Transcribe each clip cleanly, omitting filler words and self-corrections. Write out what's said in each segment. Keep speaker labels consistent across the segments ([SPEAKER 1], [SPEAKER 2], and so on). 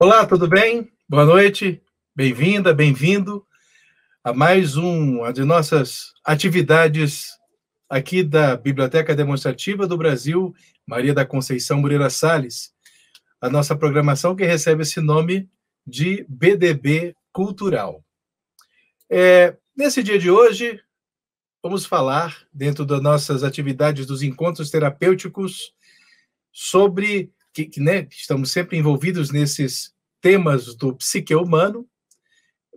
[SPEAKER 1] Olá, tudo bem? Boa noite, bem-vinda, bem-vindo a mais uma de nossas atividades aqui da Biblioteca Demonstrativa do Brasil, Maria da Conceição Moreira Salles, a nossa programação que recebe esse nome de BDB Cultural. Nesse dia de hoje, vamos falar, dentro das nossas atividades dos encontros terapêuticos, sobre que estamos sempre envolvidos nesses temas do psique humano.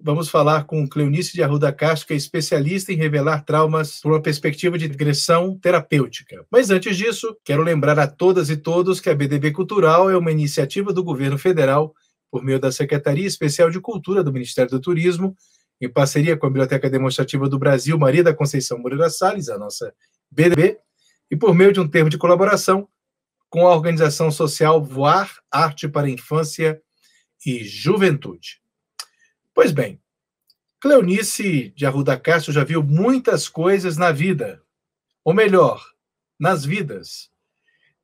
[SPEAKER 1] Vamos falar com Cleonice de Arruda Castro, que é especialista em revelar traumas por uma perspectiva de regressão terapêutica. Mas antes disso, quero lembrar a todas e todos que a BDB Cultural é uma iniciativa do governo federal, por meio da Secretaria Especial de Cultura do Ministério do Turismo, em parceria com a Biblioteca Demonstrativa do Brasil, Maria da Conceição Moreira Salles, a nossa BDB, e por meio de um termo de colaboração com a organização social Voar Arte para a Infância e Juventude. Pois bem, Cleonice de Arruda Castro já viu muitas coisas na vida, ou melhor, nas vidas.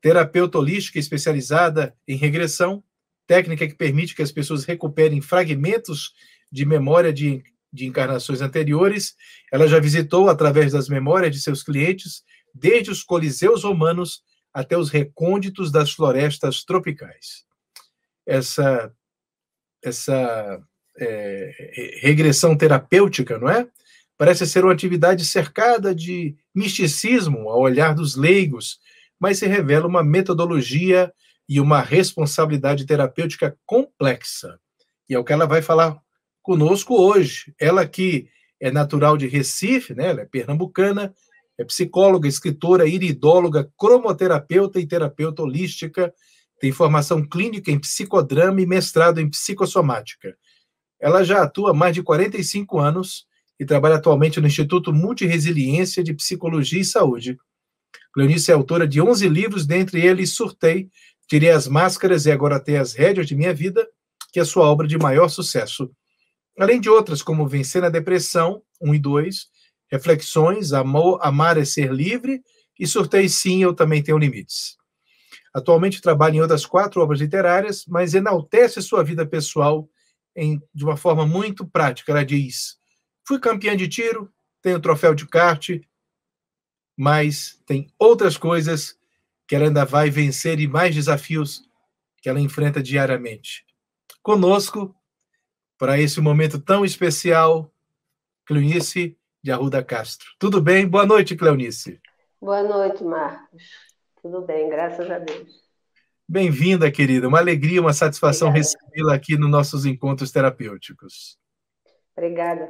[SPEAKER 1] Terapeuta holística especializada em regressão, técnica que permite que as pessoas recuperem fragmentos de memória de encarnações anteriores. Ela já visitou, através das memórias de seus clientes, desde os coliseus romanos até os recônditos das florestas tropicais. Essa regressão terapêutica, não é? Parece ser uma atividade cercada de misticismo ao olhar dos leigos, mas se revela uma metodologia e uma responsabilidade terapêutica complexa. E é o que ela vai falar conosco hoje. Ela que é natural de Recife, né? Ela é pernambucana, é psicóloga, escritora, iridóloga, cromoterapeuta e terapeuta holística, tem formação clínica em psicodrama e mestrado em psicossomática. Ela já atua há mais de 45 anos e trabalha atualmente no Instituto Multiresiliência de Psicologia e Saúde. Cleonice é autora de 11 livros, dentre eles Surtei, Tirei as Máscaras e Agora Tenho as Rédeas de Minha Vida, que é sua obra de maior sucesso. Além de outras, como Vencer na Depressão, 1 e 2, Reflexões, Amar é Ser Livre e Surtei Sim, Eu Também Tenho Limites. Atualmente trabalha em outras 4 obras literárias, mas enaltece sua vida pessoal de uma forma muito prática. Ela diz: fui campeã de tiro, tenho troféu de kart, mas tem outras coisas que ela ainda vai vencer e mais desafios que ela enfrenta diariamente. Conosco, para esse momento tão especial, Cleonice de Arruda Castro. Tudo bem? Boa noite, Cleonice.
[SPEAKER 2] Boa noite, Marcos. Tudo bem, graças a Deus.
[SPEAKER 1] Bem-vinda, querida. Uma alegria, uma satisfação
[SPEAKER 2] Obrigada.
[SPEAKER 1] recebê-la aqui nos nossos encontros terapêuticos.
[SPEAKER 2] Obrigada.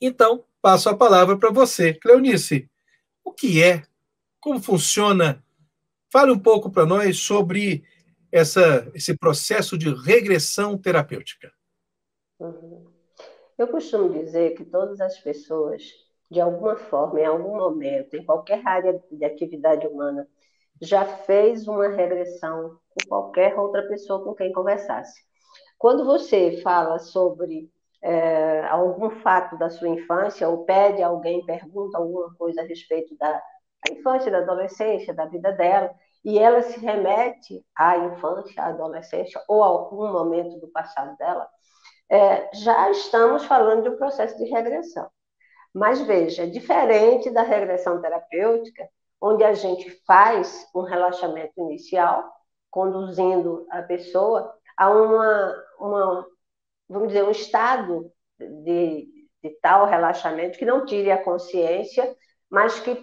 [SPEAKER 1] Então, passo a palavra para você. Cleonice, o que é? Como funciona? Fale um pouco para nós sobre esse processo de regressão terapêutica.
[SPEAKER 2] Uhum. Eu costumo dizer que todas as pessoas, de alguma forma, em algum momento, em qualquer área de atividade humana, já fez uma regressão com qualquer outra pessoa com quem conversasse. Quando você fala sobre algum fato da sua infância, ou pede a alguém, pergunta alguma coisa a respeito da infância, da adolescência, da vida dela, e ela se remete à infância, à adolescência, ou a algum momento do passado dela, já estamos falando de um processo de regressão. Mas veja, é diferente da regressão terapêutica, onde a gente faz um relaxamento inicial, conduzindo a pessoa a vamos dizer, um estado de tal relaxamento que não tire a consciência, mas que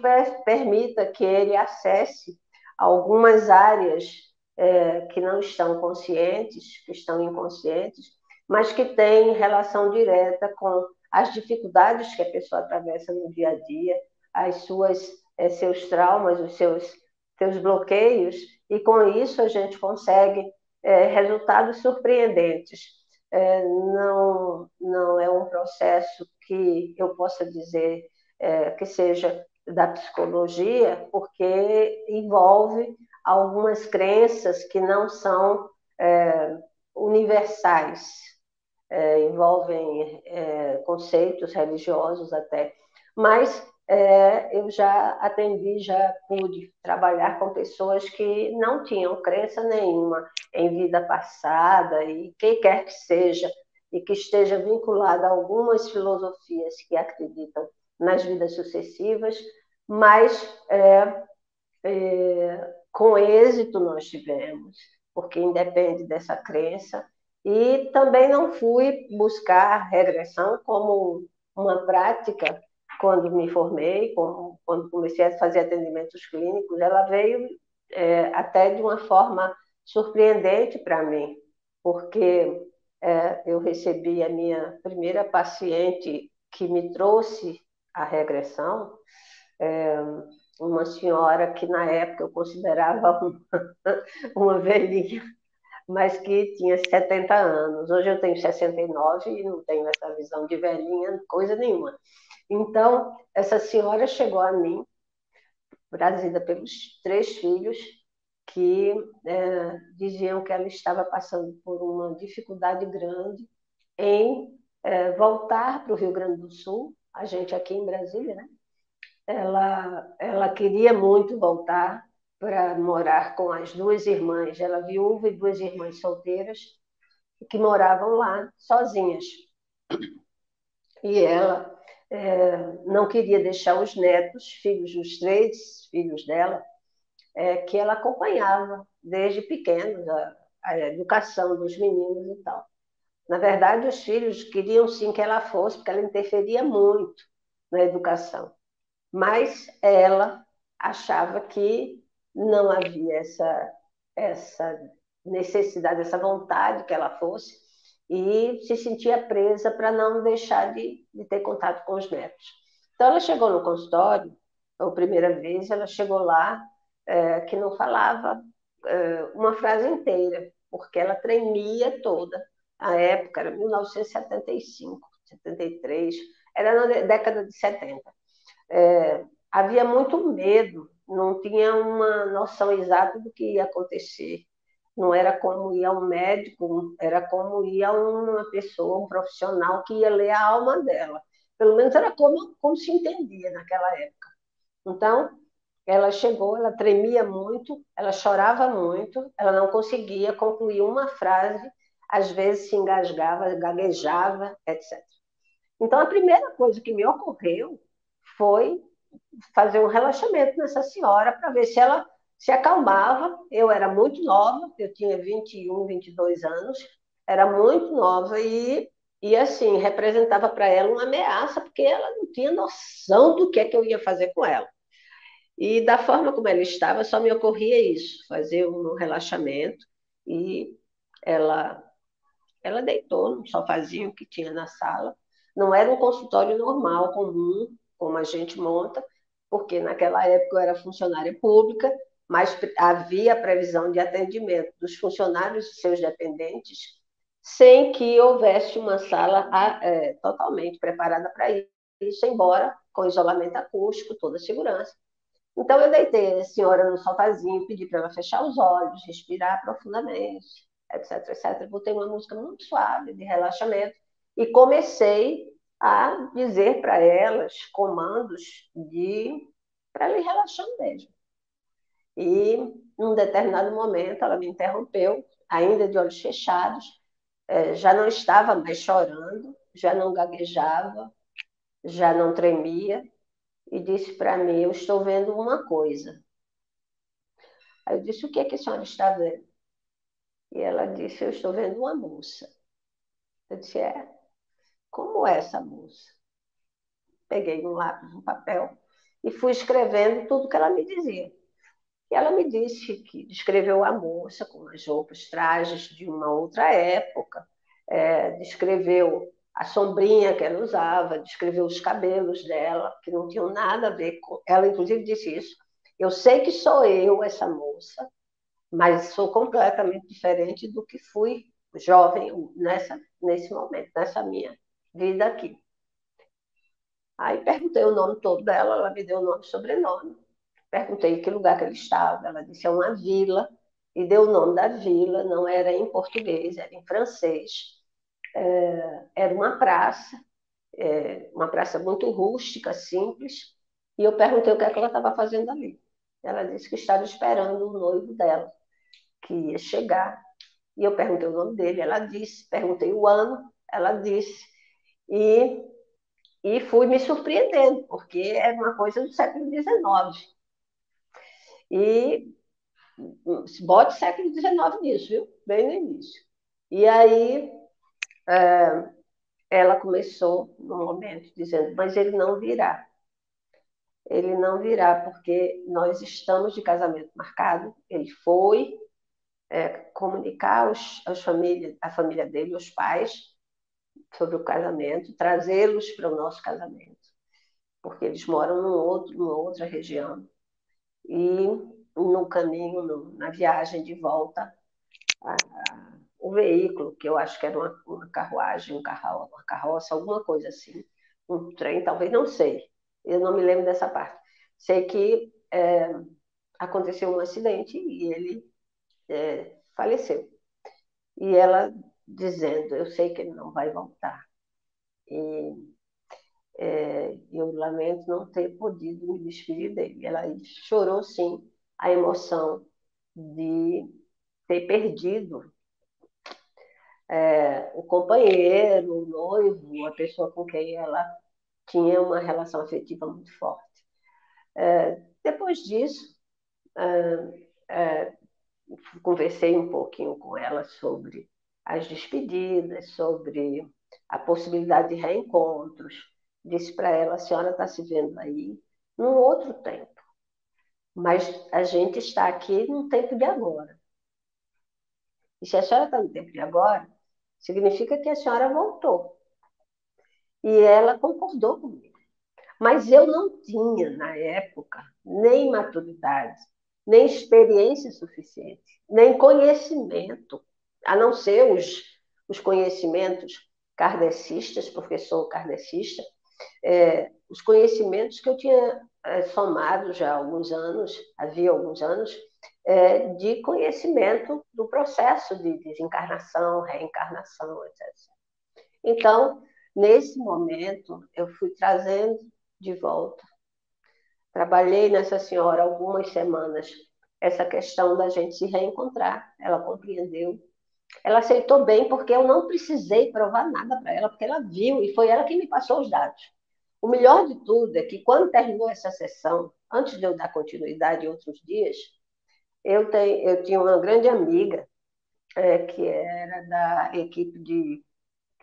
[SPEAKER 2] permita que ele acesse algumas áreas que não estão conscientes, que estão inconscientes, mas que têm relação direta com as dificuldades que a pessoa atravessa no dia a dia, seus traumas, os seus bloqueios, e com isso a gente consegue resultados surpreendentes. Não é um processo que eu possa dizer que seja da psicologia, porque envolve algumas crenças que não são universais, envolvem conceitos religiosos até, mas eu já atendi, já pude trabalhar com pessoas que não tinham crença nenhuma em vida passada, e quem quer que seja, e que esteja vinculada a algumas filosofias que acreditam nas vidas sucessivas, mas com êxito nós tivemos, porque independe dessa crença. E também não fui buscar regressão como uma prática quando me formei, quando comecei a fazer atendimentos clínicos. Ela veio até de uma forma surpreendente para mim, porque eu recebi a minha primeira paciente que me trouxe a regressão, uma senhora que na época eu considerava uma velhinha, mas que tinha 70 anos. Hoje eu tenho 69 e não tenho essa visão de velhinha, coisa nenhuma. Então, essa senhora chegou a mim, trazida pelos 3 filhos, que diziam que ela estava passando por uma dificuldade grande em voltar para o Rio Grande do Sul, a gente aqui em Brasília, né? Ela queria muito voltar para morar com as 2 irmãs, ela viúva e 2 irmãs solteiras, que moravam lá sozinhas. E ela não queria deixar os netos, filhos, os 3 filhos dela, que ela acompanhava desde pequenos, a educação dos meninos e tal. Na verdade, os filhos queriam sim que ela fosse, porque ela interferia muito na educação. Mas ela achava que não havia essa necessidade, essa vontade que ela fosse, e se sentia presa para não deixar de ter contato com os netos. Então, ela chegou no consultório, a primeira vez, ela chegou lá, que não falava uma frase inteira, porque ela tremia toda. A época era 1975, 73, era na década de 70. Havia muito medo, não tinha uma noção exata do que ia acontecer. Não era como ir a um médico, era como ir a uma pessoa, um profissional que ia ler a alma dela. Pelo menos era como se entendia naquela época. Então, ela chegou, ela tremia muito, ela chorava muito, ela não conseguia concluir uma frase, às vezes se engasgava, gaguejava, etc. Então, a primeira coisa que me ocorreu foi fazer um relaxamento nessa senhora para ver se ela se acalmava. Eu era muito nova, eu tinha 21, 22 anos, era muito nova e assim, representava para ela uma ameaça, porque ela não tinha noção do que é que eu ia fazer com ela. E da forma como ela estava, só me ocorria isso, fazer um relaxamento, e ela, ela deitou no sofazinho que tinha na sala. Não era um consultório normal, comum, como a gente monta, porque naquela época eu era funcionária pública, mas havia previsão de atendimento dos funcionários e seus dependentes, sem que houvesse uma sala totalmente preparada para isso, embora com isolamento acústico, toda a segurança. Então, eu deitei a senhora no sofazinho, pedi para ela fechar os olhos, respirar profundamente, etc, etc. Botei uma música muito suave, de relaxamento, e comecei a dizer para elas comandos para ela ir relaxando mesmo. E, num determinado momento, ela me interrompeu, ainda de olhos fechados, já não estava mais chorando, já não gaguejava, já não tremia, e disse para mim: eu estou vendo uma coisa. Aí eu disse: o que é que a senhora está vendo? E ela disse: eu estou vendo uma moça. Eu disse: como é essa moça? Peguei um lápis, um papel e fui escrevendo tudo que ela me dizia. E ela me disse que descreveu a moça com as roupas, trajes de uma outra época, descreveu a sombrinha que ela usava, descreveu os cabelos dela, que não tinham nada a ver com... Ela, inclusive, disse isso: eu sei que sou eu, essa moça, mas sou completamente diferente do que fui jovem nesse momento, nessa minha vida aqui. Aí perguntei o nome todo dela, ela me deu o nome e sobrenome. Perguntei que lugar que ela estava, ela disse: é uma vila, e deu o nome da vila, não era em português, era em francês. Era uma praça muito rústica, simples, E eu perguntei o que é que ela estava fazendo ali. Ela disse que estava esperando o noivo dela, que ia chegar. E eu perguntei o nome dele, ela disse. Perguntei o ano, ela disse. E, e fui me surpreendendo, porque era uma coisa do século XIX. E bote século XIX nisso, viu? Bem no início. E aí ela começou, no momento, dizendo, mas ele não virá. Ele não virá, porque nós estamos de casamento marcado. Ele foi comunicar a família dele, os pais, sobre o casamento, trazê-los para o nosso casamento, porque eles moram numa outra região. E no caminho, na viagem de volta, o veículo, que eu acho que era uma carruagem, uma carroça, alguma coisa assim, um trem, talvez, não sei, eu não me lembro dessa parte. Sei que aconteceu um acidente e ele faleceu. E ela dizendo, eu sei que ele não vai voltar. E eu lamento não ter podido me despedir dele. Ela chorou, sim, a emoção de ter perdido o companheiro, o noivo, a pessoa com quem ela tinha uma relação afetiva muito forte. Depois disso, conversei um pouquinho com ela sobre as despedidas, sobre a possibilidade de reencontros. Disse para ela, a senhora está se vendo aí num outro tempo, mas a gente está aqui no tempo de agora. E se a senhora está no tempo de agora, significa que a senhora voltou. E ela concordou comigo. Mas eu não tinha, na época, nem maturidade, nem experiência suficiente, nem conhecimento, a não ser os conhecimentos kardecistas, porque sou kardecista, os conhecimentos que eu tinha somado já há alguns anos, havia alguns anos, de conhecimento do processo de desencarnação, reencarnação, etc. Então, nesse momento, eu fui trazendo de volta. Trabalhei nessa senhora algumas semanas essa questão da gente se reencontrar. Ela compreendeu. Ela aceitou bem, porque eu não precisei provar nada para ela, porque ela viu e foi ela que me passou os dados. O melhor de tudo é que, quando terminou essa sessão, antes de eu dar continuidade em outros dias, eu tinha uma grande amiga que era da equipe de,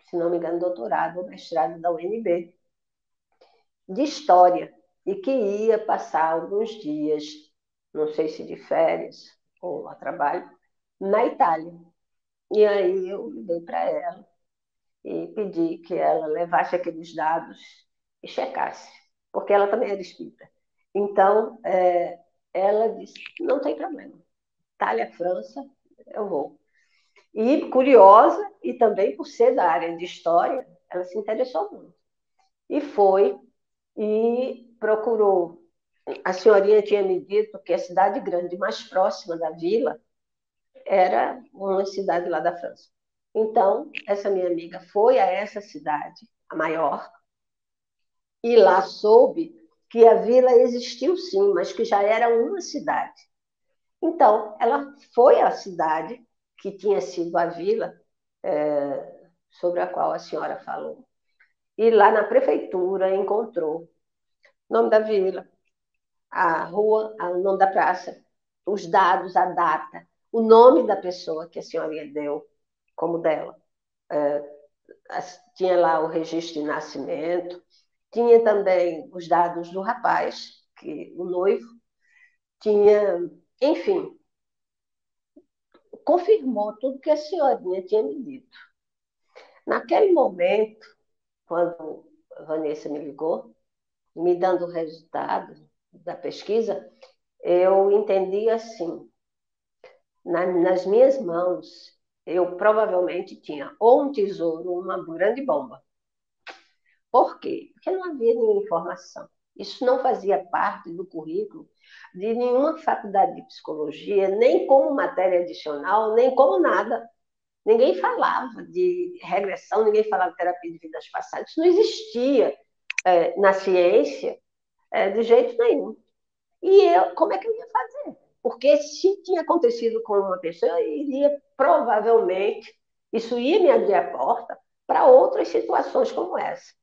[SPEAKER 2] se não me engano, doutorado ou mestrado da UNB, de História, e que ia passar alguns dias, não sei se de férias ou a trabalho, na Itália. E aí eu liguei para ela e pedi que ela levasse aqueles dados e checasse, porque ela também era espírita. Então, ela disse, não tem problema, Itália, França, eu vou. E curiosa, e também por ser da área de história, ela se interessou muito. E foi, e procurou. A senhorinha tinha me dito que a cidade grande mais próxima da vila era uma cidade lá da França. Então, essa minha amiga foi a essa cidade, a maior, e lá soube que a vila existiu sim, mas que já era uma cidade. Então, ela foi à cidade que tinha sido a vila sobre a qual a senhora falou. E lá na prefeitura encontrou o nome da vila, a rua, o nome da praça, os dados, a data, o nome da pessoa que a senhorinha deu como dela. Tinha lá o registro de nascimento, tinha também os dados do rapaz, o noivo, tinha, enfim, confirmou tudo que a senhorinha tinha me dito. Naquele momento, quando a Vanessa me ligou, me dando o resultado da pesquisa, eu entendi assim, nas minhas mãos, eu provavelmente tinha ou um tesouro ou uma grande bomba. Por quê? Porque não havia nenhuma informação. Isso não fazia parte do currículo de nenhuma faculdade de psicologia, nem como matéria adicional, nem como nada. Ninguém falava de regressão, ninguém falava de terapia de vidas passadas. Isso não existia na ciência, de jeito nenhum. E como é que eu ia fazer? Porque se tinha acontecido com uma pessoa, eu iria provavelmente, isso ia me abrir a porta para outras situações como essa.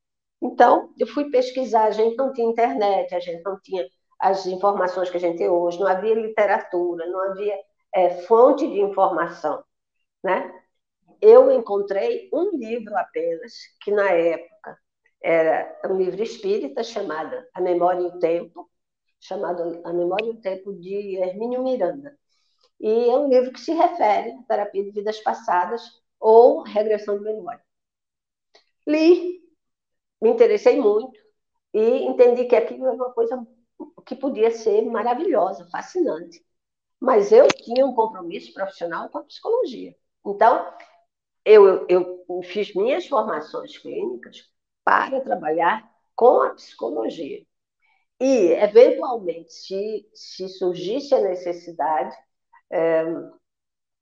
[SPEAKER 2] Então, eu fui pesquisar, a gente não tinha internet, a gente não tinha as informações que a gente tem hoje, não havia literatura, não havia fonte de informação, né? Eu encontrei um livro apenas, que na época era um livro espírita chamado A Memória e o Tempo, chamado A Memória e o Tempo, de Hermínio Miranda. E é um livro que se refere à terapia de vidas passadas ou regressão de memória. Li, me interessei muito e entendi que aquilo era uma coisa que podia ser maravilhosa, fascinante. Mas eu tinha um compromisso profissional com a psicologia. Então, eu fiz minhas formações clínicas para trabalhar com a psicologia. E, eventualmente, se surgisse a necessidade,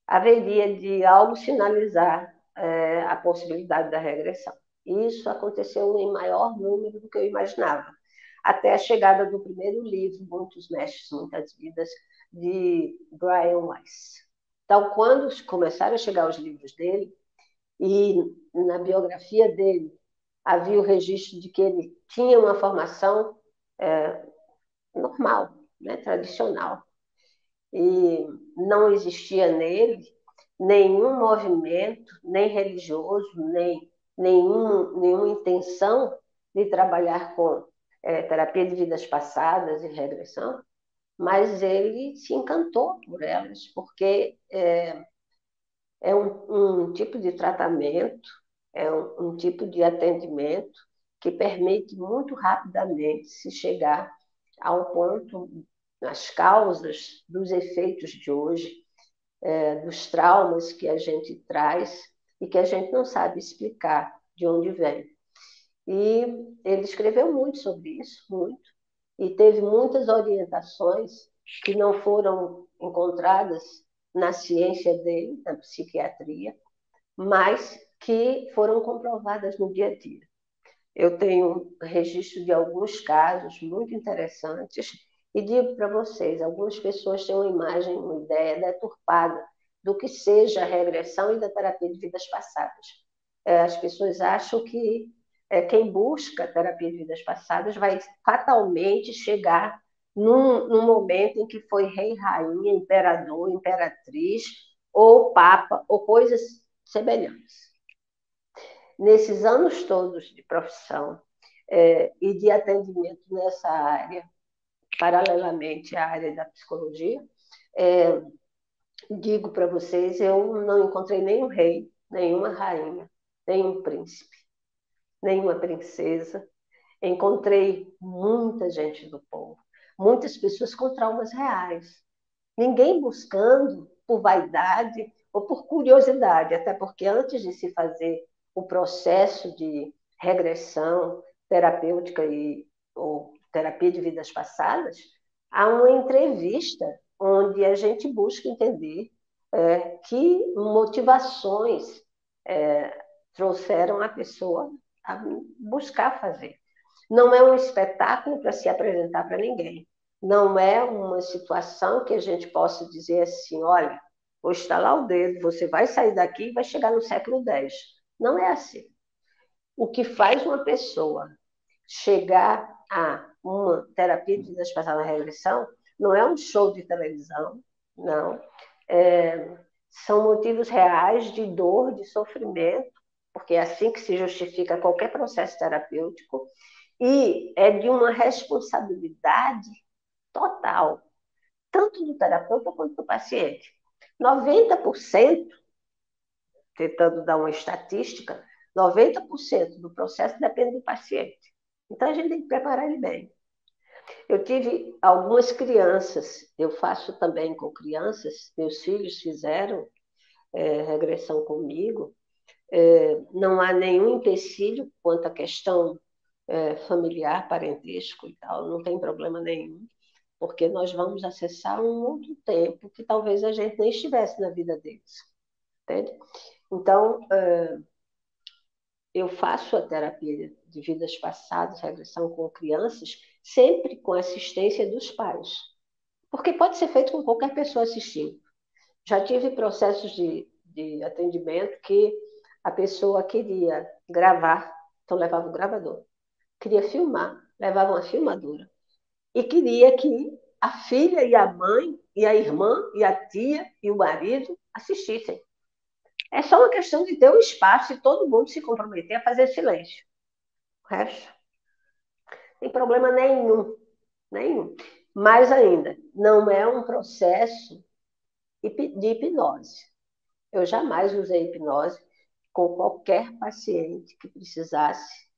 [SPEAKER 2] haveria de algo sinalizar a possibilidade da regressão. Isso aconteceu em maior número do que eu imaginava, até a chegada do primeiro livro, Muitos Mestres, Muitas Vidas, de Brian Weiss. Então, quando começaram a chegar os livros dele, e na biografia dele havia o registro de que ele tinha uma formação normal, né, tradicional, e não existia nele nenhum movimento, nem religioso, nem nenhuma intenção de trabalhar com terapia de vidas passadas e regressão, mas ele se encantou por elas, porque é um tipo de tratamento, é um tipo de atendimento que permite muito rapidamente se chegar ao ponto, nas causas dos efeitos de hoje, dos traumas que a gente traz e que a gente não sabe explicar de onde vem. E ele escreveu muito sobre isso, muito, e teve muitas orientações que não foram encontradas na ciência dele, na psiquiatria, mas que foram comprovadas no dia a dia. Eu tenho registro de alguns casos muito interessantes e digo para vocês, algumas pessoas têm uma imagem, uma ideia deturpada do que seja a regressão e da terapia de vidas passadas. As pessoas acham que quem busca a terapia de vidas passadas vai fatalmente chegar num momento em que foi rei, rainha, imperador, imperatriz, ou papa, ou coisas semelhantes. Nesses anos todos de profissão e de atendimento nessa área, paralelamente à área da psicologia, digo para vocês, eu não encontrei nenhum rei, nenhuma rainha, nenhum príncipe, nenhuma princesa. Encontrei muita gente do povo, muitas pessoas com traumas reais. Ninguém buscando por vaidade ou por curiosidade, até porque antes de se fazer o processo de regressão terapêutica ou terapia de vidas passadas, há uma entrevista onde a gente busca entender que motivações trouxeram a pessoa a buscar fazer. Não é um espetáculo para se apresentar para ninguém. Não é uma situação que a gente possa dizer assim, olha, vou estalar o dedo, você vai sair daqui e vai chegar no século X. Não é assim. O que faz uma pessoa chegar a uma terapia de vidas passadas na regressão não é um show de televisão, não. São motivos reais de dor, de sofrimento, porque é assim que se justifica qualquer processo terapêutico, e é de uma responsabilidade total, tanto do terapeuta quanto do paciente. 90%, tentando dar uma estatística, 90% do processo depende do paciente. Então, a gente tem que preparar ele bem. Eu tive algumas crianças, eu faço também com crianças, meus filhos fizeram regressão comigo, não há nenhum empecilho quanto à questão familiar, parentesco e tal, não tem problema nenhum, porque nós vamos acessar um outro tempo que talvez a gente nem estivesse na vida deles, entende? Então, eu faço a terapia de vidas passadas, regressão com crianças, sempre com assistência dos pais. Porque pode ser feito com qualquer pessoa assistindo. Já tive processos de atendimento que a pessoa queria gravar, então levava o gravador. Queria filmar, levava uma filmadora. E queria que a filha e a mãe, e a irmã, e a tia, e o marido assistissem. É só uma questão de ter um espaço e todo mundo se comprometer a fazer silêncio. O resto, não tem problema nenhum. Nenhum. Mais ainda, não é um processo de hipnose. Eu jamais usei hipnose com qualquer paciente que precisasse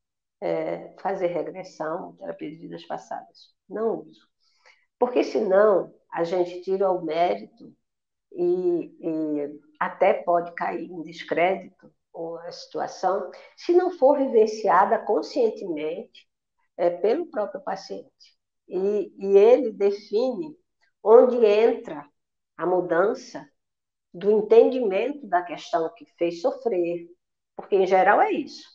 [SPEAKER 2] fazer regressão, terapia de vidas passadas. Não uso. Porque senão a gente tira o mérito e até pode cair em descrédito ou a situação se não for vivenciada conscientemente pelo próprio paciente. E ele define onde entra a mudança do entendimento da questão que fez sofrer, porque em geral é isso.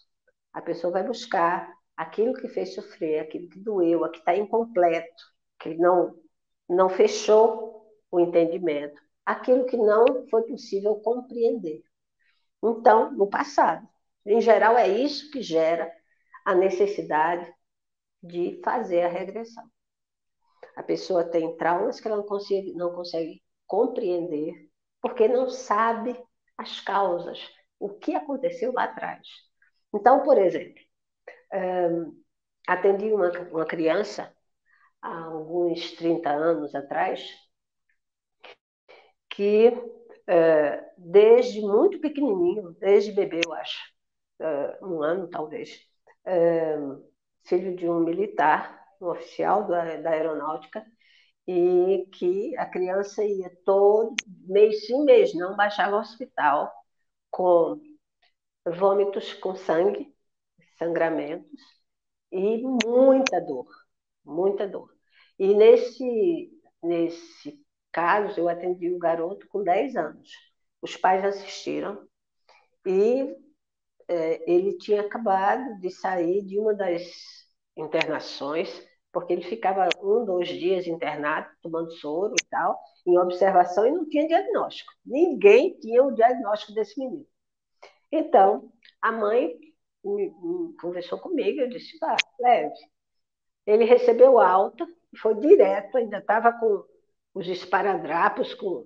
[SPEAKER 2] A pessoa vai buscar aquilo que fez sofrer, aquilo que doeu, aquilo que está incompleto, que não fechou o entendimento, aquilo que não foi possível compreender. Então, no passado. Em geral, é isso que gera a necessidade de fazer a regressão. A pessoa tem traumas que ela não consegue compreender, porque não sabe as causas, o que aconteceu lá atrás. Então, por exemplo, atendi uma criança há alguns 30 anos atrás, que desde muito pequenininho, desde bebê, eu acho, 1 ano talvez, filho de um militar, um oficial da aeronáutica, e que a criança ia todo mês sim, mês não, baixava ao hospital com vômitos com sangue, sangramentos e muita dor, muita dor. E nesse caso, eu atendi o garoto com 10 anos. Os pais assistiram e ele tinha acabado de sair de uma das internações, porque ele ficava 1, 2 dias internado, tomando soro e tal, em observação, e não tinha diagnóstico. Ninguém tinha o diagnóstico desse menino. Então, a mãe conversou comigo, eu disse, leve. Ele recebeu alta, foi direto, ainda estava com os esparadrapos, com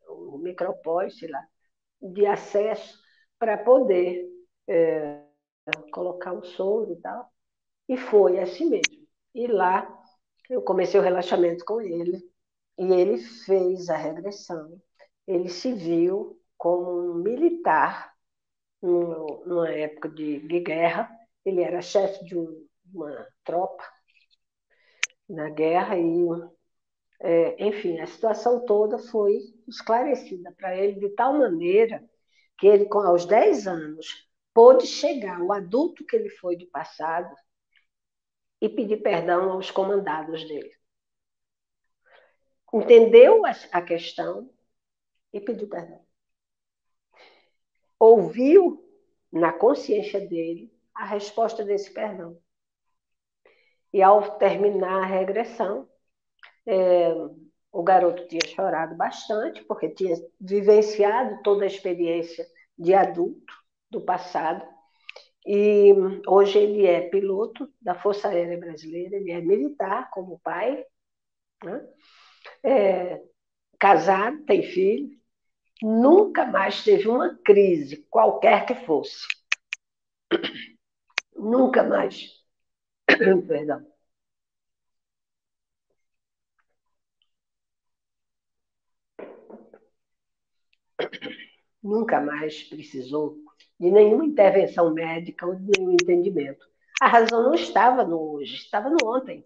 [SPEAKER 2] o micropós, sei lá, de acesso para poder colocar um soro e tal. E foi assim mesmo. E lá eu comecei o relaxamento com ele, e ele fez a regressão. Ele se viu como um militar numa época de guerra. Ele era chefe de uma tropa na guerra e, enfim, a situação toda foi esclarecida para ele de tal maneira que ele, aos 10 anos, pôde chegar ao adulto que ele foi do passado e pedir perdão aos comandados dele. Entendeu a questão e pediu perdão. Ouviu na consciência dele a resposta desse perdão. E ao terminar a regressão, o garoto tinha chorado bastante, porque tinha vivenciado toda a experiência de adulto do passado. E hoje ele é piloto da Força Aérea Brasileira, ele é militar como pai, né? Casado, tem filho, nunca mais teve uma crise, qualquer que fosse. Nunca mais. Perdão. Nunca mais precisou de nenhuma intervenção médica ou de nenhum entendimento. A razão não estava no hoje, estava no ontem.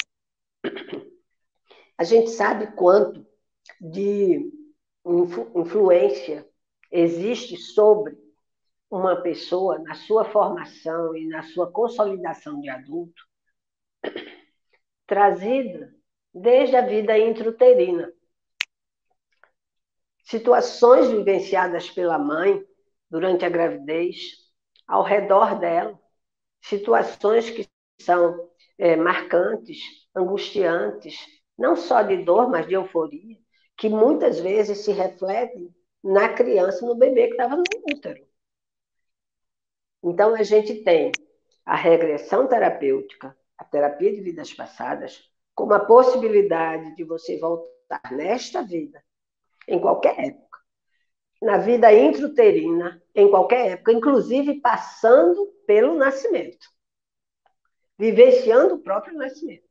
[SPEAKER 2] A gente sabe quanto de influência existe sobre uma pessoa na sua formação e na sua consolidação de adulto, trazida desde a vida intrauterina. Situações vivenciadas pela mãe durante a gravidez, ao redor dela, situações que são marcantes, angustiantes, não só de dor, mas de euforia, que muitas vezes se refletem na criança, no bebê que estava no útero. Então, a gente tem a regressão terapêutica, a terapia de vidas passadas, como a possibilidade de você voltar nesta vida, em qualquer época, na vida intrauterina, em qualquer época, inclusive passando pelo nascimento, vivenciando o próprio nascimento.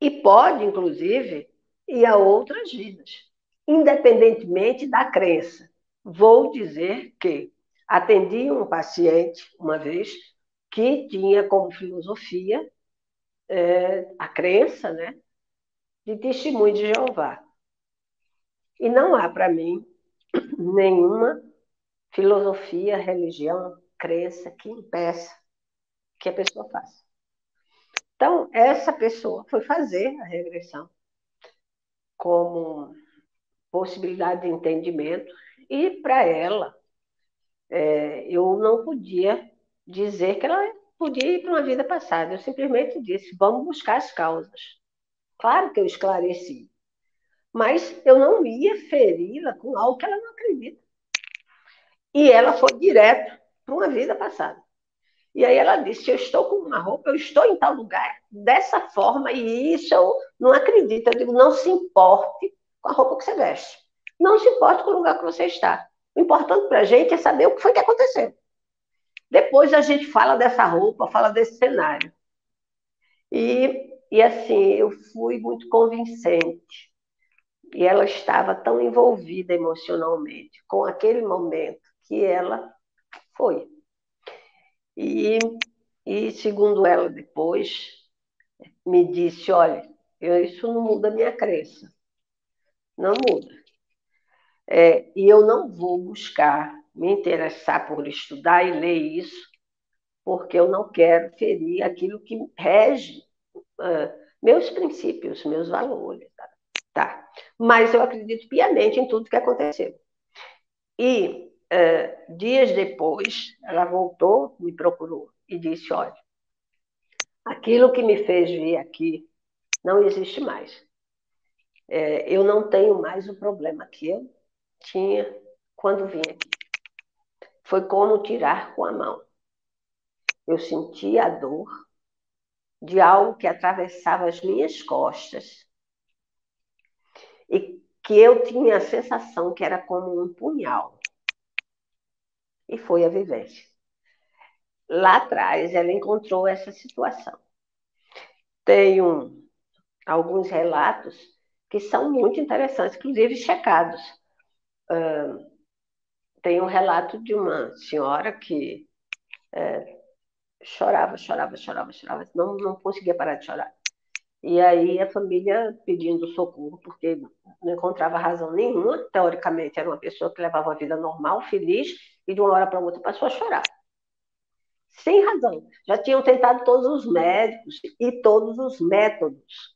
[SPEAKER 2] E pode, inclusive, ir a outras vidas, independentemente da crença. Vou dizer que atendi um paciente uma vez que tinha como filosofia a crença, né, de testemunho de Jeová. E não há para mim nenhuma filosofia, religião, crença que impeça que a pessoa faça. Então, essa pessoa foi fazer a regressão como possibilidade de entendimento, e para ela, eu não podia dizer que ela podia ir para uma vida passada. Eu simplesmente disse, vamos buscar as causas. Claro que eu esclareci, mas eu não ia feri-la com algo que ela não acredita. E ela foi direto para uma vida passada. E aí ela disse, eu estou com uma roupa, eu estou em tal lugar, dessa forma, e isso eu não acredito. Eu digo, não se importe com a roupa que você veste. Não se importe com o lugar que você está. O importante para a gente é saber o que foi que aconteceu. Depois a gente fala dessa roupa, fala desse cenário. E assim, eu fui muito convincente. E ela estava tão envolvida emocionalmente com aquele momento que ela foi. E segundo ela depois, me disse, olha, isso não muda a minha crença. Não muda. E eu não vou buscar me interessar por estudar e ler isso, porque eu não quero ferir aquilo que rege meus princípios, meus valores. Tá? Mas eu acredito piamente em tudo que aconteceu. E dias depois, ela voltou, me procurou e disse, olha, aquilo que me fez vir aqui não existe mais. Eu não tenho mais o problema que eu tinha quando vim aqui. Foi como tirar com a mão. Eu senti a dor de algo que atravessava as minhas costas e que eu tinha a sensação que era como um punhal. E foi a vivência. Lá atrás, ela encontrou essa situação. Tem alguns relatos que são muito interessantes, inclusive checados. Tem um relato de uma senhora que chorava, não conseguia parar de chorar. E aí a família pedindo socorro, porque não encontrava razão nenhuma. Teoricamente, era uma pessoa que levava uma vida normal, feliz, e de uma hora para outra passou a chorar. Sem razão. Já tinham tentado todos os médicos e todos os métodos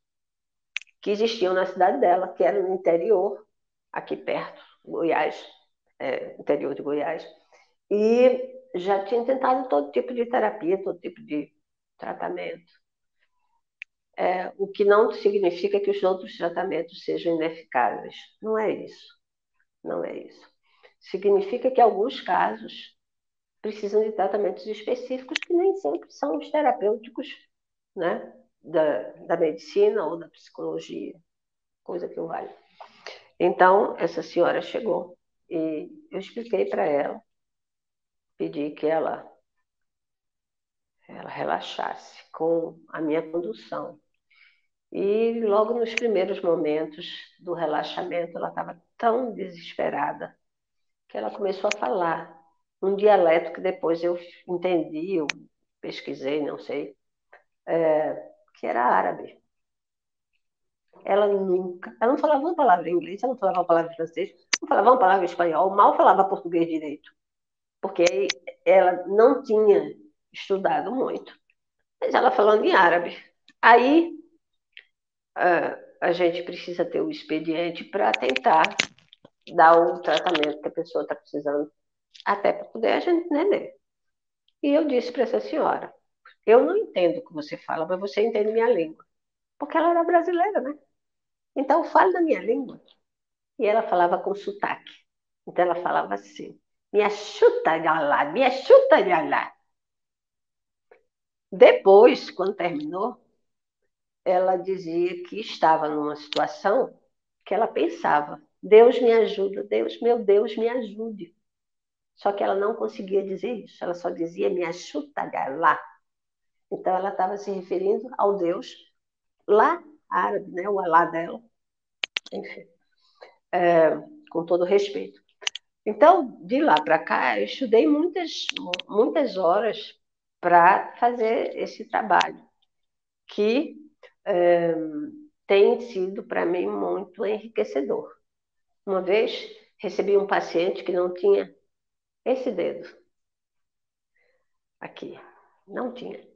[SPEAKER 2] que existiam na cidade dela, que era no interior, aqui perto, Goiás, interior de Goiás. E já tinham tentado todo tipo de terapia, todo tipo de tratamento. O que não significa que os outros tratamentos sejam ineficazes. Não é isso. Não é isso. Significa que alguns casos precisam de tratamentos específicos que nem sempre são os terapêuticos, né, da medicina ou da psicologia, coisa que vale. Então, essa senhora chegou e eu expliquei para ela, pedi que ela relaxasse com a minha condução. E logo nos primeiros momentos do relaxamento, ela estava tão desesperada que ela começou a falar um dialeto que depois eu entendi, eu pesquisei, não sei, que era árabe. Ela não falava uma palavra em inglês, ela não falava uma palavra em francês, não falava uma palavra em espanhol, mal falava português direito, porque ela não tinha estudado muito, mas ela falando em árabe. Aí a gente precisa ter o expediente para tentar dar o tratamento que a pessoa está precisando, até para poder a gente entender. E eu disse para essa senhora, eu não entendo o que você fala, mas você entende minha língua. Porque ela era brasileira, né? Então, eu falo na minha língua. E ela falava com sotaque. Então, ela falava assim, me achuta de lá, me achuta de lá. Depois, quando terminou, ela dizia que estava numa situação que ela pensava, Deus me ajuda, Deus, meu Deus, me ajude. Só que ela não conseguia dizer isso, ela só dizia me achuta de lá. Então, ela estava se referindo ao Deus lá árabe, né? O Alá dela, enfim, com todo respeito. Então, de lá para cá, eu estudei muitas horas para fazer esse trabalho, que é, tem sido para mim muito enriquecedor. Uma vez recebi um paciente que não tinha esse dedo aqui, não tinha.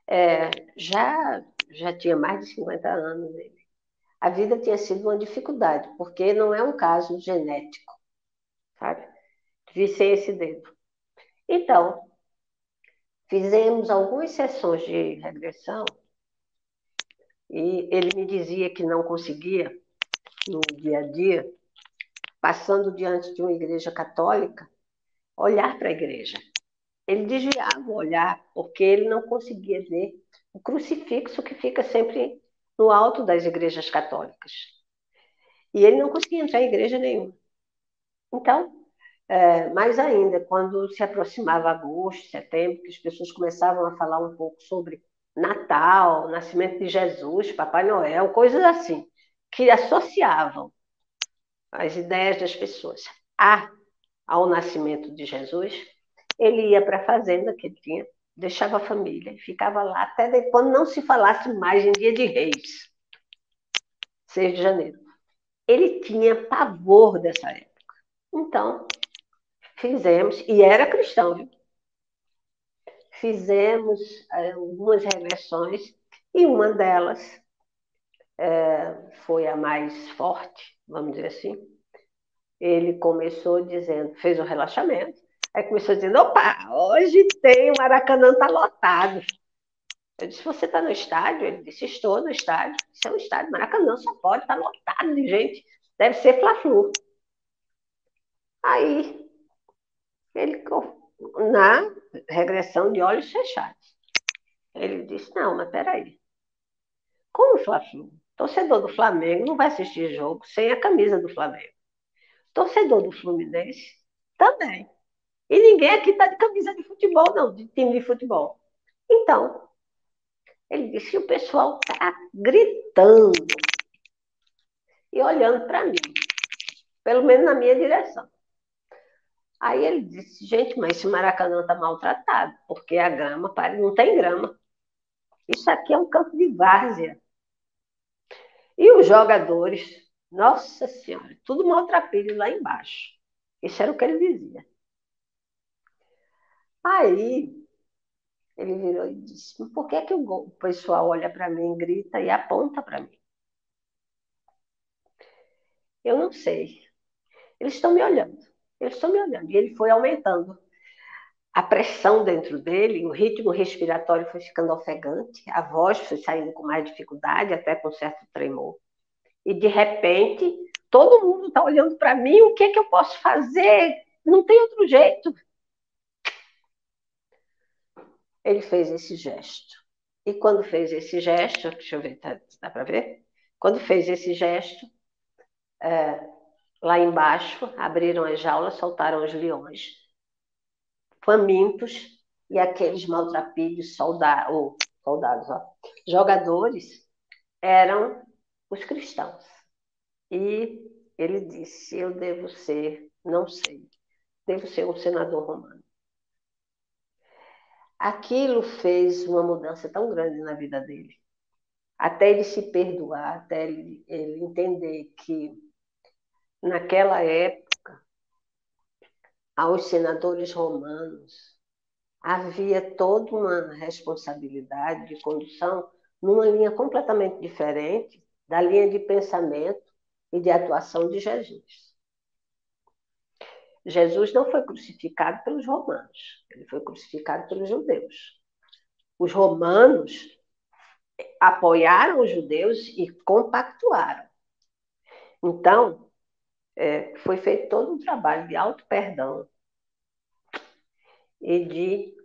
[SPEAKER 2] É, já tinha mais de 50 anos ele. A vida tinha sido uma dificuldade, porque não é um caso genético, sabe? Vi sem esse dedo. Então, fizemos algumas sessões de regressão e ele me dizia que não conseguia, no dia a dia, passando diante de uma igreja católica, olhar para a igreja. Ele desviava o olhar porque ele não conseguia ver o crucifixo que fica sempre no alto das igrejas católicas. E ele não conseguia entrar em igreja nenhuma. Então, mais ainda, quando se aproximava agosto, setembro, que as pessoas começavam a falar um pouco sobre Natal, nascimento de Jesus, Papai Noel, coisas assim, que associavam as ideias das pessoas ao nascimento de Jesus, ele ia para a fazenda que ele tinha, deixava a família e ficava lá até quando não se falasse mais em Dia de Reis, 6 de janeiro. Ele tinha pavor dessa época. Então, fizemos, e era cristão, viu? Fizemos algumas regressões e uma delas foi a mais forte, vamos dizer assim. Ele começou dizendo, fez o relaxamento, aí começou dizendo, opa, hoje tem o Maracanã está lotado. Eu disse, você está no estádio? Ele disse, estou no estádio. Isso é um estádio, Maracanã só pode estar lotado de gente, deve ser Fla-Flu. Aí, ele, na regressão de olhos fechados, ele disse, não, mas peraí, como Fla-Flu? Torcedor do Flamengo não vai assistir jogo sem a camisa do Flamengo. Torcedor do Fluminense também. E ninguém aqui está de camisa de futebol, não, de time de futebol. Então, ele disse: o pessoal está gritando e olhando para mim, pelo menos na minha direção. Aí ele disse: gente, mas esse Maracanã está maltratado, porque a grama, não tem grama. Isso aqui é um campo de várzea. E os jogadores, nossa senhora, tudo maltrapilho lá embaixo. Isso era o que ele dizia. Aí ele virou e disse: por que o pessoal olha para mim, grita e aponta para mim? Eu não sei. Eles estão me olhando. Eles estão me olhando. E ele foi aumentando a pressão dentro dele, o ritmo respiratório foi ficando ofegante, a voz foi saindo com mais dificuldade, até com certo tremor. E, de repente, todo mundo está olhando para mim, o que é que eu posso fazer? Não tem outro jeito. Ele fez esse gesto. E quando fez esse gesto, deixa eu ver, dá para ver? Quando fez esse gesto, lá embaixo, abriram as jaulas, soltaram os leões, famintos, e aqueles maltrapilhos soldados, jogadores, eram os cristãos. E ele disse: eu devo ser, não sei, devo ser um senador romano. Aquilo fez uma mudança tão grande na vida dele, até ele se perdoar, até ele entender que naquela época, aos senadores romanos, havia toda uma responsabilidade de condução numa linha completamente diferente da linha de pensamento e de atuação de Jesus. Jesus não foi crucificado pelos romanos, ele foi crucificado pelos judeus. Os romanos apoiaram os judeus e compactuaram. Então, foi feito todo um trabalho de auto-perdão e de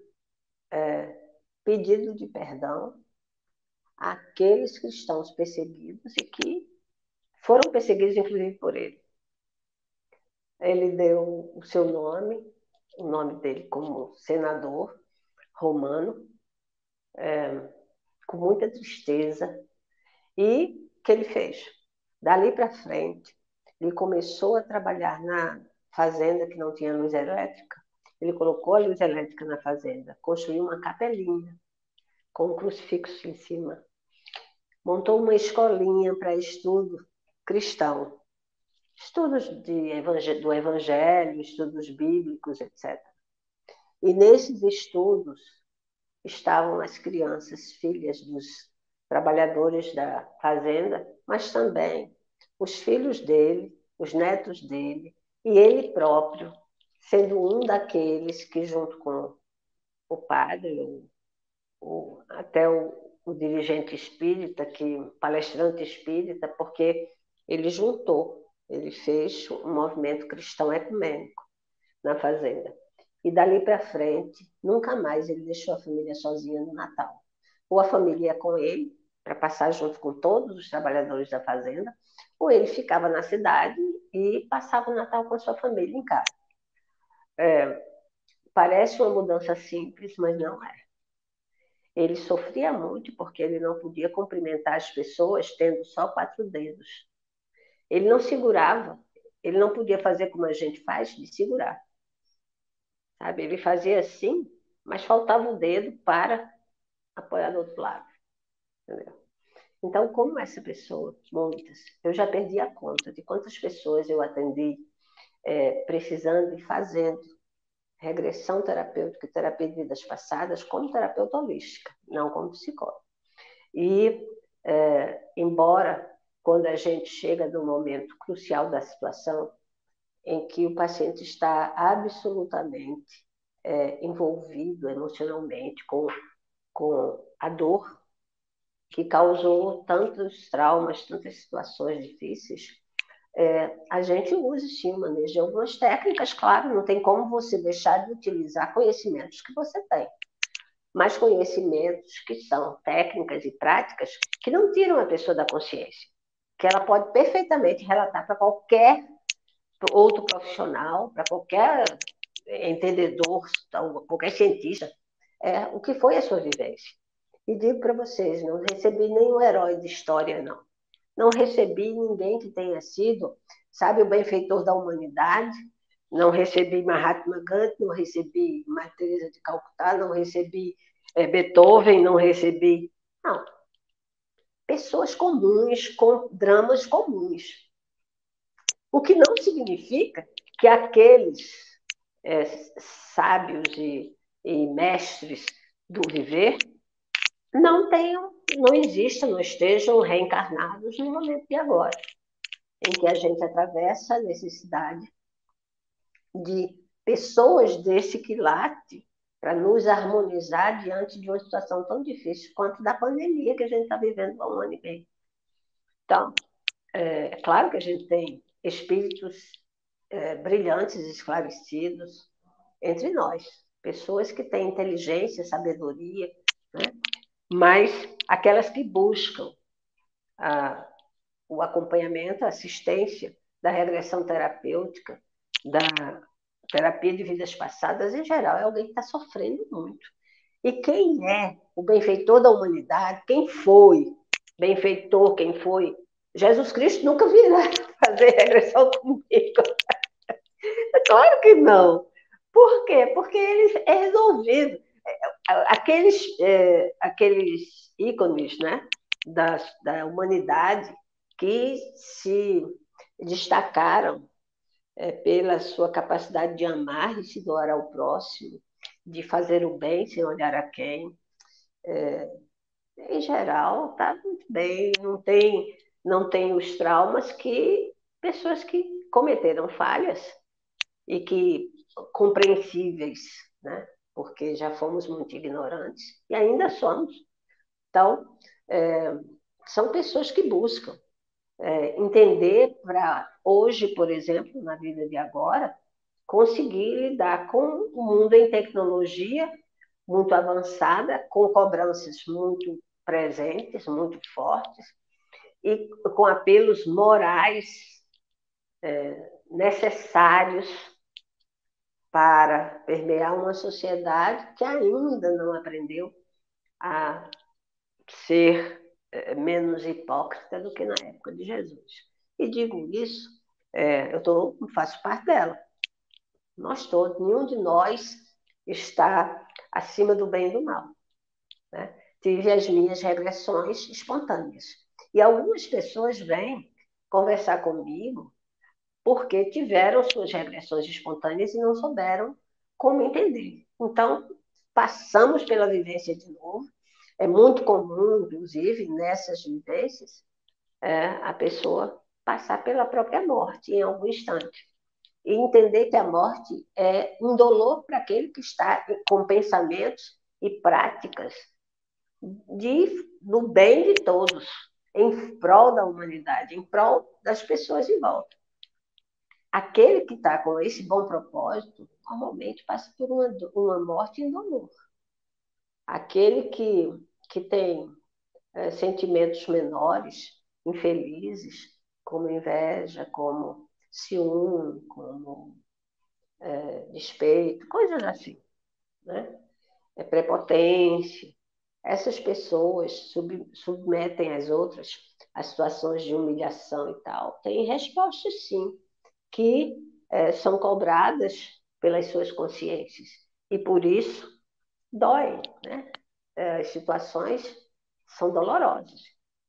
[SPEAKER 2] pedido de perdão àqueles cristãos perseguidos e que foram perseguidos, inclusive, por ele. Ele deu o seu nome, o nome dele como senador romano, com muita tristeza. E o que ele fez? Dali para frente, ele começou a trabalhar na fazenda que não tinha luz elétrica. Ele colocou a luz elétrica na fazenda, construiu uma capelinha com um crucifixo em cima, montou uma escolinha para estudo cristão, estudos do Evangelho, estudos bíblicos, etc. E nesses estudos estavam as crianças, filhas dos trabalhadores da fazenda, mas também os filhos dele, os netos dele, e ele próprio, sendo um daqueles que, junto com o padre, até o dirigente espírita, palestrante espírita, porque ele juntou, ele fez um movimento cristão ecumênico na fazenda. E dali para frente, nunca mais ele deixou a família sozinha no Natal. Ou a família ia com ele, para passar junto com todos os trabalhadores da fazenda, ou ele ficava na cidade e passava o Natal com a sua família em casa. Parece uma mudança simples, mas não é. Ele sofria muito porque ele não podia cumprimentar as pessoas tendo só 4 dedos. Ele não segurava, ele não podia fazer como a gente faz, de segurar. Sabe? Ele fazia assim, mas faltava o dedo para apoiar do outro lado. Entendeu? Então, como essa pessoa, muitas, eu já perdi a conta de quantas pessoas eu atendi precisando e fazendo regressão terapêutica e terapia de vidas passadas como terapeuta holística, não como psicóloga. E, embora quando a gente chega no momento crucial da situação, em que o paciente está absolutamente envolvido emocionalmente com a dor que causou tantos traumas, tantas situações difíceis, a gente usa sim o manejo de algumas técnicas, claro, não tem como você deixar de utilizar conhecimentos que você tem, mas conhecimentos que são técnicas e práticas que não tiram a pessoa da consciência, que ela pode perfeitamente relatar para qualquer outro profissional, para qualquer entendedor, qualquer cientista, o que foi a sua vivência. E digo para vocês, não recebi nenhum herói de história, não. Não recebi ninguém que tenha sido, sabe, o benfeitor da humanidade. Não recebi Mahatma Gandhi, não recebi Maria Teresa de Calcutá, não recebi Beethoven, não recebi... Não. Pessoas comuns, com dramas comuns. O que não significa que aqueles sábios e mestres do viver não existam, não estejam reencarnados no momento de agora, em que a gente atravessa a necessidade de pessoas desse quilate para nos harmonizar diante de uma situação tão difícil quanto da pandemia que a gente está vivendo há 1 ano e meio. Então, é claro que a gente tem espíritos brilhantes, esclarecidos entre nós, pessoas que têm inteligência, sabedoria, né? Mas aquelas que buscam o acompanhamento, a assistência da regressão terapêutica, da terapia de vidas passadas, em geral, é alguém que está sofrendo muito. E quem é o benfeitor da humanidade, quem foi benfeitor, quem foi... Jesus Cristo nunca virá fazer regressão comigo. É claro que não. Por quê? Porque ele é resolvido. Aqueles ícones, né, da humanidade que se destacaram pela sua capacidade de amar e se doar ao próximo, de fazer o bem sem olhar a quem, em geral, está muito bem, não tem os traumas que pessoas que cometeram falhas e que compreensíveis, né, porque já fomos muito ignorantes e ainda somos. Então, são pessoas que buscam entender para hoje, por exemplo, na vida de agora, conseguir lidar com o mundo em tecnologia muito avançada, com cobranças muito presentes, muito fortes, e com apelos morais necessários para permear uma sociedade que ainda não aprendeu a ser menos hipócrita do que na época de Jesus. E digo isso, faço parte dela. Nós todos, nenhum de nós está acima do bem e do mal. Né? Tive as minhas regressões espontâneas. E algumas pessoas vêm conversar comigo porque tiveram suas regressões espontâneas e não souberam como entender. Então, passamos pela vivência de novo. É muito comum, inclusive, nessas vivências, a pessoa passar pela própria morte em algum instante. E entender que a morte é um dolor para aquele que está com pensamentos e práticas do bem de todos, em prol da humanidade, em prol das pessoas em volta. Aquele que está com esse bom propósito, normalmente passa por uma morte em dolor. Aquele que tem sentimentos menores, infelizes, como inveja, como ciúme, como despeito, coisas assim, né? Prepotência. Essas pessoas submetem as outras a situações de humilhação e tal. Tem respostas, sim, que são cobradas pelas suas consciências. E por isso dói, né? As situações são dolorosas.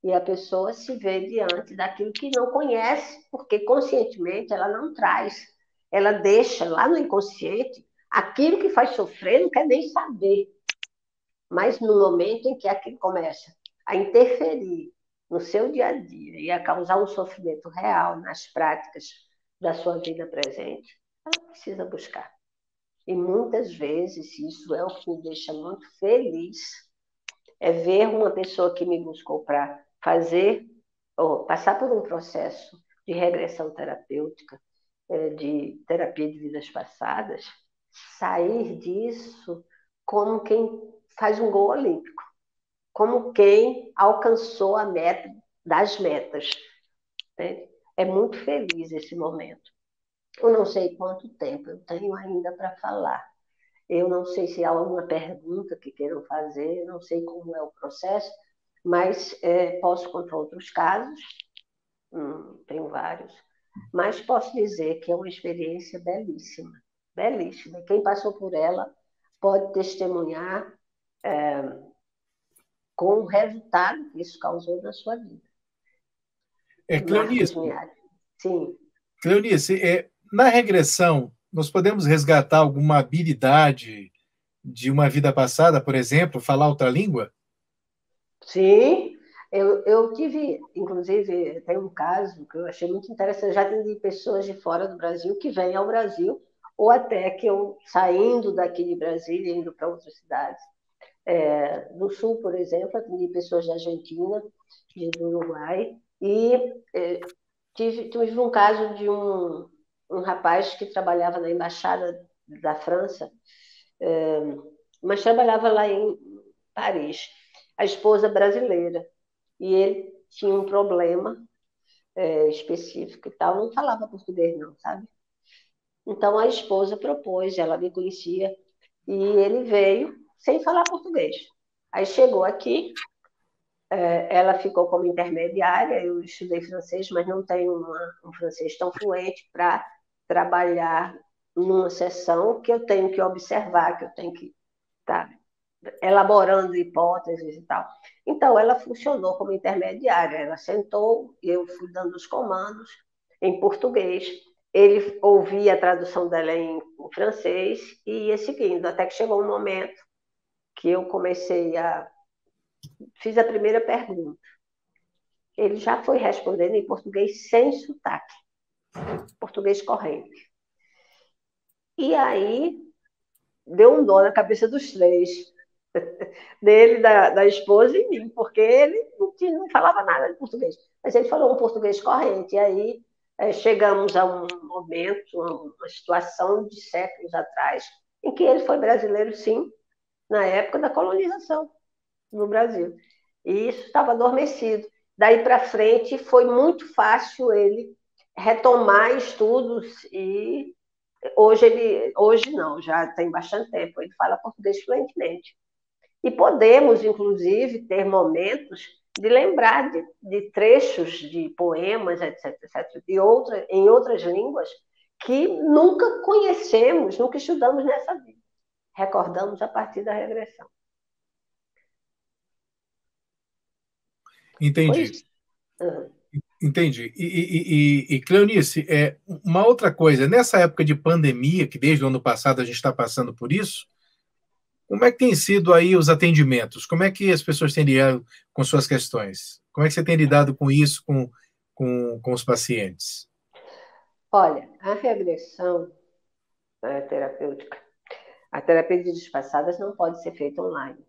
[SPEAKER 2] E a pessoa se vê diante daquilo que não conhece, porque conscientemente ela não traz. Ela deixa lá no inconsciente aquilo que faz sofrer, não quer nem saber. Mas no momento em que aquilo começa a interferir no seu dia a dia e a causar um sofrimento real nas práticas da sua vida presente, ela precisa buscar. E muitas vezes, isso é o que me deixa muito feliz, é ver uma pessoa que me buscou para fazer, ou passar por um processo de regressão terapêutica, de terapia de vidas passadas, sair disso como quem faz um gol olímpico, como quem alcançou a meta das metas. Né? É muito feliz esse momento. Eu não sei quanto tempo eu tenho ainda para falar. Eu não sei se há alguma pergunta que queiram fazer, não sei como é o processo, mas posso contar outros casos, tenho vários, mas posso dizer que é uma experiência belíssima, belíssima. E quem passou por ela pode testemunhar com o resultado que isso causou na sua vida.
[SPEAKER 1] Cleonice,
[SPEAKER 2] Sim.
[SPEAKER 1] Cleonice, na regressão, nós podemos resgatar alguma habilidade de uma vida passada, por exemplo, falar outra língua?
[SPEAKER 2] Sim, eu tive, inclusive, tem um caso que eu achei muito interessante, eu já atendi pessoas de fora do Brasil que vêm ao Brasil, ou até que eu, saindo daqui de Brasília, indo para outras cidades. No Sul, por exemplo, atendi pessoas da Argentina, do Uruguai, e tive um caso de um rapaz que trabalhava na Embaixada da França, mas trabalhava lá em Paris, a esposa brasileira, e ele tinha um problema específico e tal, não falava português não, sabe? Então a esposa propôs, ela me conhecia, e ele veio sem falar português. Aí chegou aqui, ela ficou como intermediária, eu estudei francês, mas não tenho um francês tão fluente para trabalhar numa sessão que eu tenho que observar, que eu tenho que estar elaborando hipóteses e tal. Então, ela funcionou como intermediária. Ela sentou, eu fui dando os comandos em português, ele ouvia a tradução dela em francês e ia seguindo, até que chegou um momento que eu fiz a primeira pergunta. Ele já foi respondendo em português sem sotaque, português corrente. E aí deu um nó na cabeça dos três, dele, da esposa e mim, porque ele não falava nada de português, mas ele falou um português corrente, e aí chegamos a um momento, uma situação de séculos atrás, em que ele foi brasileiro, sim, na época da colonização no Brasil. E isso estava adormecido. Daí para frente foi muito fácil ele retomar estudos e hoje não, já tem bastante tempo, ele fala português fluentemente. E podemos, inclusive, ter momentos de lembrar de trechos de poemas, etc., etc., em outras línguas que nunca conhecemos, nunca estudamos nessa vida. Recordamos a partir da regressão.
[SPEAKER 1] Entendi. Entendi. E Cleonice, uma outra coisa, nessa época de pandemia, que desde o ano passado a gente está passando por isso, como é que tem sido aí os atendimentos? Como é que as pessoas têm lidado com suas questões? Como é que você tem lidado com isso, com os pacientes?
[SPEAKER 2] Olha, a regressão terapêutica, a terapia de vidas passadas não pode ser feita online.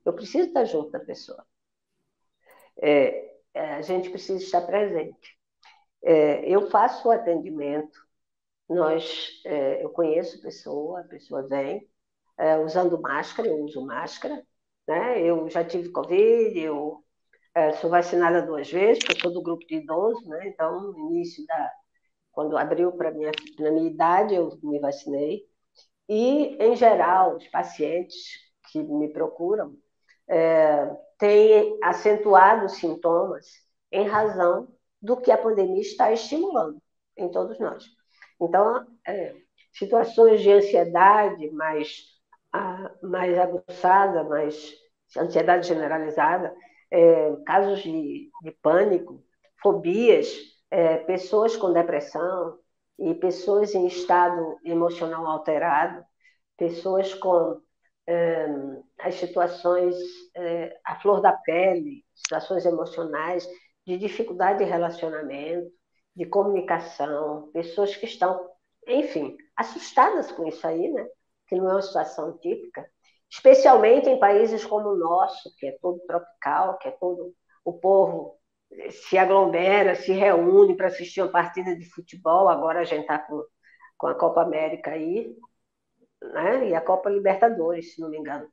[SPEAKER 2] Eu preciso estar junto da pessoa. A gente precisa estar presente. Eu faço o atendimento, eu conheço a pessoa vem, usando máscara, eu uso máscara, né? Eu já tive Covid, eu sou vacinada 2 vezes, porque eu sou do grupo de idosos, né? Então, no início quando abriu na minha idade, eu me vacinei. E, em geral, os pacientes que me procuram têm acentuado os sintomas em razão do que a pandemia está estimulando em todos nós. Então, situações de ansiedade mais aguçada, mais ansiedade generalizada, casos de pânico, fobias, pessoas com depressão e pessoas em estado emocional alterado, pessoas com as situações à flor da pele, situações emocionais de dificuldade de relacionamento, de comunicação, pessoas que estão, enfim, assustadas com isso aí, né? Que não é uma situação típica, especialmente em países como o nosso, que é todo tropical, que é todo o povo se aglomera, se reúne para assistir uma partida de futebol. Agora a gente está com a Copa América aí, né? E a Copa Libertadores, se não me engano.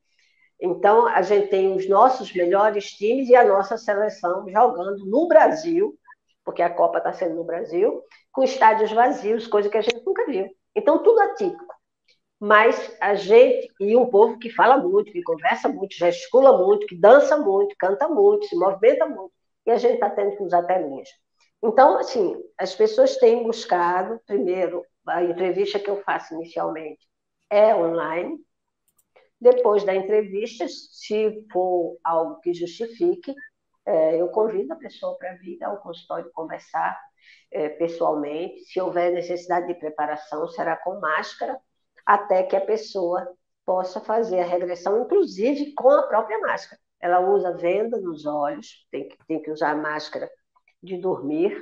[SPEAKER 2] Então, a gente tem os nossos melhores times e a nossa seleção jogando no Brasil, porque a Copa está sendo no Brasil, com estádios vazios, coisa que a gente nunca viu. Então, tudo atípico. Mas a gente, e um povo que fala muito, que conversa muito, gesticula muito, que dança muito, canta muito, se movimenta muito, e a gente está tendo que usar telinhas. Então, assim, as pessoas têm buscado, primeiro, a entrevista que eu faço inicialmente é online. Depois da entrevista, se for algo que justifique, eu convido a pessoa para vir ao consultório conversar pessoalmente. Se houver necessidade de preparação, será com máscara, até que a pessoa possa fazer a regressão, inclusive com a própria máscara. Ela usa venda nos olhos, tem que usar a máscara de dormir,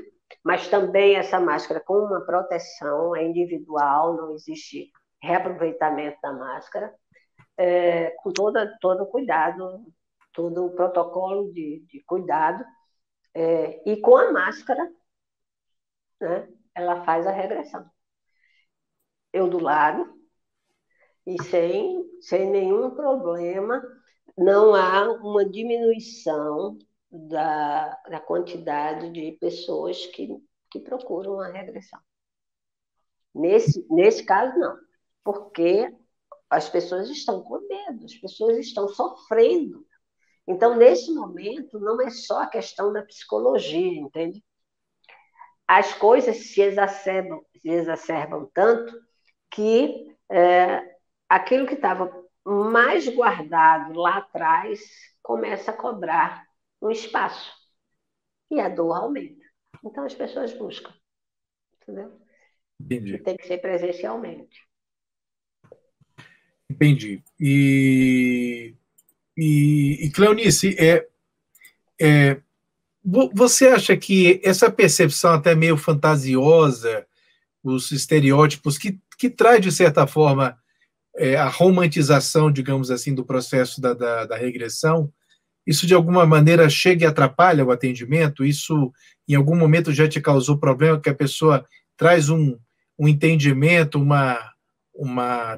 [SPEAKER 2] mas também essa máscara com uma proteção, é individual, não existe reaproveitamento da máscara, com todo o cuidado, todo o protocolo de cuidado, e com a máscara, né, ela faz a regressão. Eu do lado, e sem nenhum problema, não há uma diminuição da quantidade de pessoas que procuram a regressão. Nesse caso, não, porque as pessoas estão com medo, as pessoas estão sofrendo. Então, nesse momento, não é só a questão da psicologia, entende? As coisas se exacerbam tanto que aquilo que estava mais guardado lá atrás começa a cobrar um espaço. E a dor aumenta. Então, as pessoas buscam. Entendeu?
[SPEAKER 1] Entendi.
[SPEAKER 2] E tem que ser presencialmente.
[SPEAKER 1] Entendi. E Cleonice, você acha que essa percepção até meio fantasiosa, os estereótipos que traz, de certa forma, a romantização, digamos assim, do processo da regressão, isso de alguma maneira chega e atrapalha o atendimento? Isso em algum momento já te causou problema, que a pessoa traz um entendimento,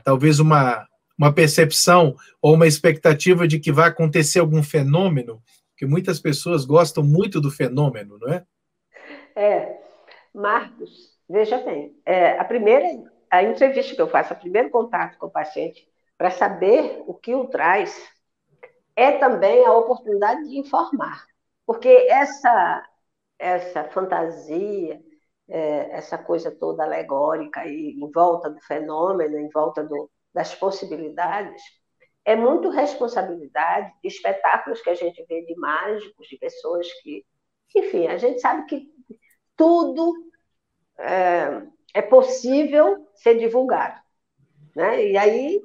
[SPEAKER 1] talvez uma percepção ou uma expectativa de que vai acontecer algum fenômeno, porque muitas pessoas gostam muito do fenômeno, não é?
[SPEAKER 2] Marcos, veja bem, a entrevista que eu faço, o primeiro contato com o paciente, para saber o que o traz, é também a oportunidade de informar. Porque essa fantasia, essa coisa toda alegórica e em volta do fenômeno, em volta das possibilidades, é muito responsabilidade de espetáculos que a gente vê de mágicos, de pessoas que... Enfim, a gente sabe que tudo é possível ser divulgado, né? E aí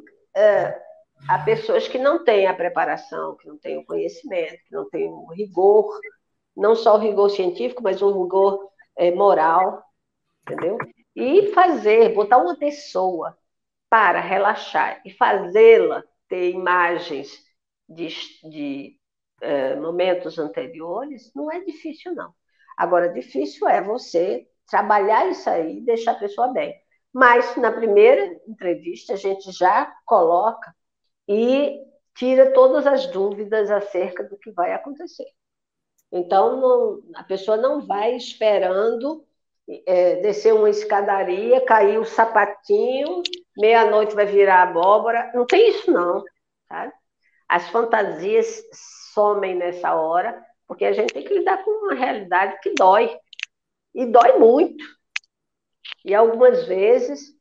[SPEAKER 2] há pessoas que não têm a preparação, que não têm o conhecimento, que não têm o rigor, não só o rigor científico, mas o rigor moral, entendeu? E botar uma pessoa para relaxar e fazê-la ter imagens de momentos anteriores, não é difícil, não. Agora, difícil é você trabalhar isso aí e deixar a pessoa bem. Mas, na primeira entrevista, a gente já coloca e tira todas as dúvidas acerca do que vai acontecer. Então, a pessoa não vai esperando descer uma escadaria, cair o sapatinho, meia-noite vai virar abóbora. Não tem isso, não. Sabe? As fantasias somem nessa hora, porque a gente tem que lidar com uma realidade que dói. E dói muito. E algumas vezes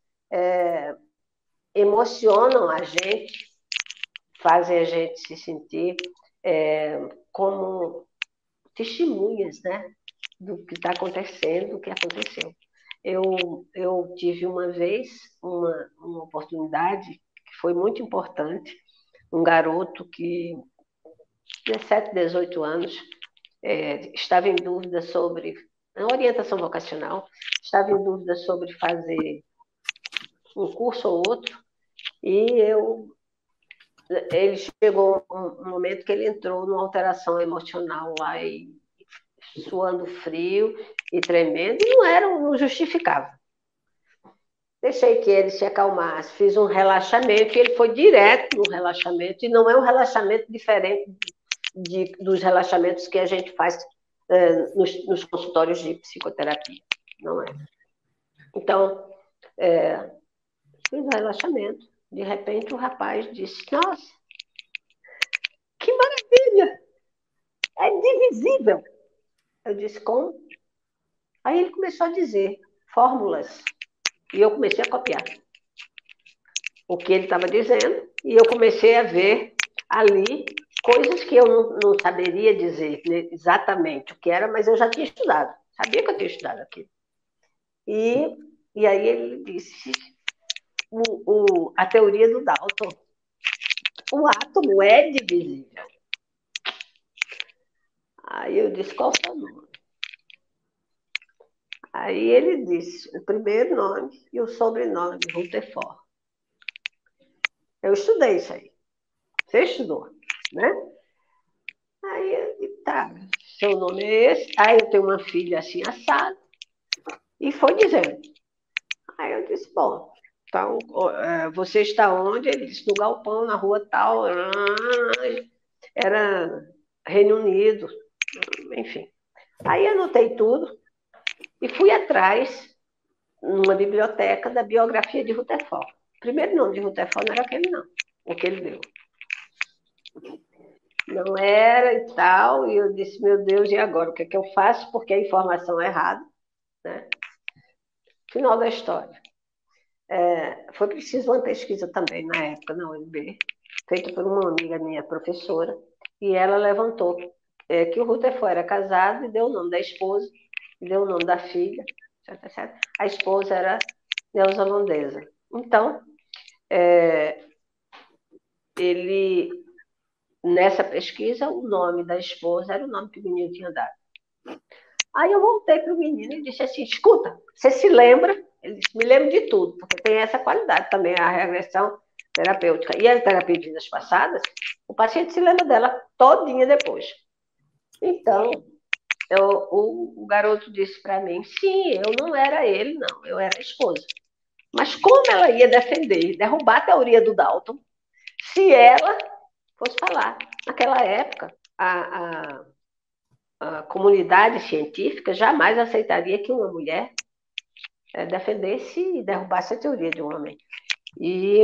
[SPEAKER 2] emocionam a gente, fazem a gente se sentir como testemunhas, né, do que está acontecendo, do que aconteceu. Eu tive uma vez uma oportunidade que foi muito importante, um garoto que, 17, 18 anos, estava em dúvida sobre a orientação vocacional, estava em dúvida sobre fazer um curso ou outro, e ele chegou um momento que ele entrou numa alteração emocional lá, e suando frio e tremendo, e não justificava. Deixei que ele se acalmasse, fiz um relaxamento, e ele foi direto no relaxamento, e não é um relaxamento diferente dos relaxamentos que a gente faz nos consultórios de psicoterapia, não é? Então, fiz um relaxamento, de repente o rapaz disse, nossa, que maravilha, é divisível. Eu disse, como? Aí ele começou a dizer fórmulas, e eu comecei a copiar o que ele estava dizendo, e eu comecei a ver ali coisas que eu não saberia dizer exatamente o que era, mas eu já tinha estudado, sabia que eu tinha estudado aquilo. E aí ele disse a teoria do Dalton. O átomo é divisível. Aí eu disse, qual é o seu nome? Aí ele disse o primeiro nome e o sobrenome, Rutherford. Eu estudei isso aí. Você estudou, né? Aí eu disse, tá, seu nome é esse. Aí eu tenho uma filha assim, assada. E foi dizendo. Aí eu disse, bom, então, você está onde? Ele disse, no galpão, na rua tal. Era Reino Unido, enfim. Aí anotei tudo e fui atrás, numa biblioteca, da biografia de Rutherford. O primeiro nome de Rutherford não era aquele, não, o que ele deu. Não era e tal, e eu disse, meu Deus, e agora? O que é que eu faço? Porque a informação é errada, né? Final da história. Foi preciso uma pesquisa também, na época, na UNB, feita por uma amiga minha, professora, e ela levantou que o Rutherford era casado e deu o nome da esposa, e deu o nome da filha, certo, certo? A esposa era neozelandesa. Então, ele, nessa pesquisa, o nome da esposa era o nome que o menino tinha dado. Aí eu voltei para o menino e disse assim, escuta, você se lembra? Ele disse, me lembro de tudo, porque tem essa qualidade também, a regressão terapêutica e a terapia de vidas passadas, o paciente se lembra dela todinha depois. Então, o garoto disse para mim, sim, eu não era ele, não, eu era a esposa. Mas como ela ia defender, derrubar a teoria do Dalton, se ela fosse falar? Naquela época, a comunidade científica jamais aceitaria que uma mulher defendesse e derrubasse a teoria de um homem. E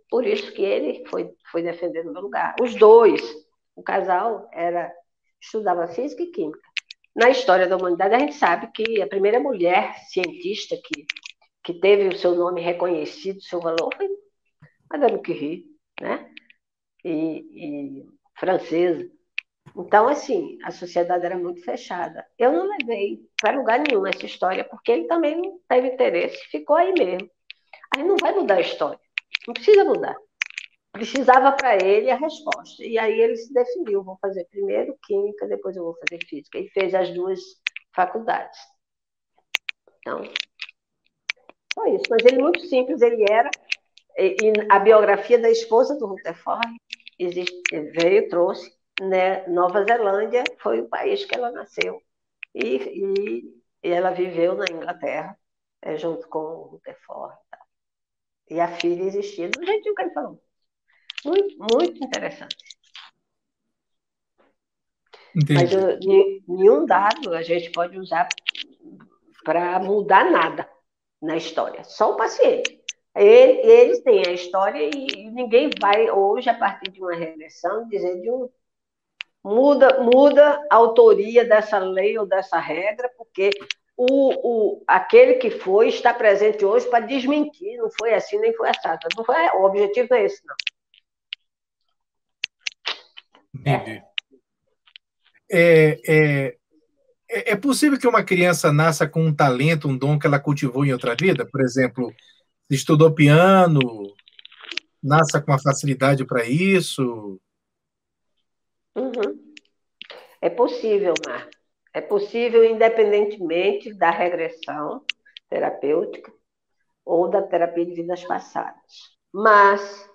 [SPEAKER 2] por isso que ele foi defender no meu lugar. Os dois, o casal, estudava física e química. Na história da humanidade, a gente sabe que a primeira mulher cientista que teve o seu nome reconhecido, o seu valor, foi Madame Curie, né? E francesa. Então, assim, a sociedade era muito fechada. Eu não levei para lugar nenhum essa história, porque ele também não teve interesse, ficou aí mesmo. Aí não vai mudar a história, não precisa mudar. Precisava para ele a resposta. E aí ele se definiu, vou fazer primeiro química, depois eu vou fazer física. E fez as duas faculdades. Então, só isso. Mas ele muito simples, ele era... E a biografia da esposa do Rutherford veio, trouxe, né? Nova Zelândia foi o país que ela nasceu. E ela viveu na Inglaterra, junto com o Rutherford. E a filha existia do jeitinho que ele falou. Muito, muito interessante.
[SPEAKER 1] Entendi.
[SPEAKER 2] Mas nenhum dado a gente pode usar para mudar nada na história. Só o paciente. Eles têm a história e ninguém vai hoje, a partir de uma regressão, dizer muda a autoria dessa lei ou dessa regra, porque aquele que foi está presente hoje para desmentir, não foi assim, nem foi assado. O objetivo não é esse, não.
[SPEAKER 1] Entendi. É possível que uma criança nasça com um talento, um dom que ela cultivou em outra vida? Por exemplo, estudou piano, nasça com uma facilidade para isso?
[SPEAKER 2] Uhum. É possível, Marco. É possível, independentemente da regressão terapêutica ou da terapia de vidas passadas. Mas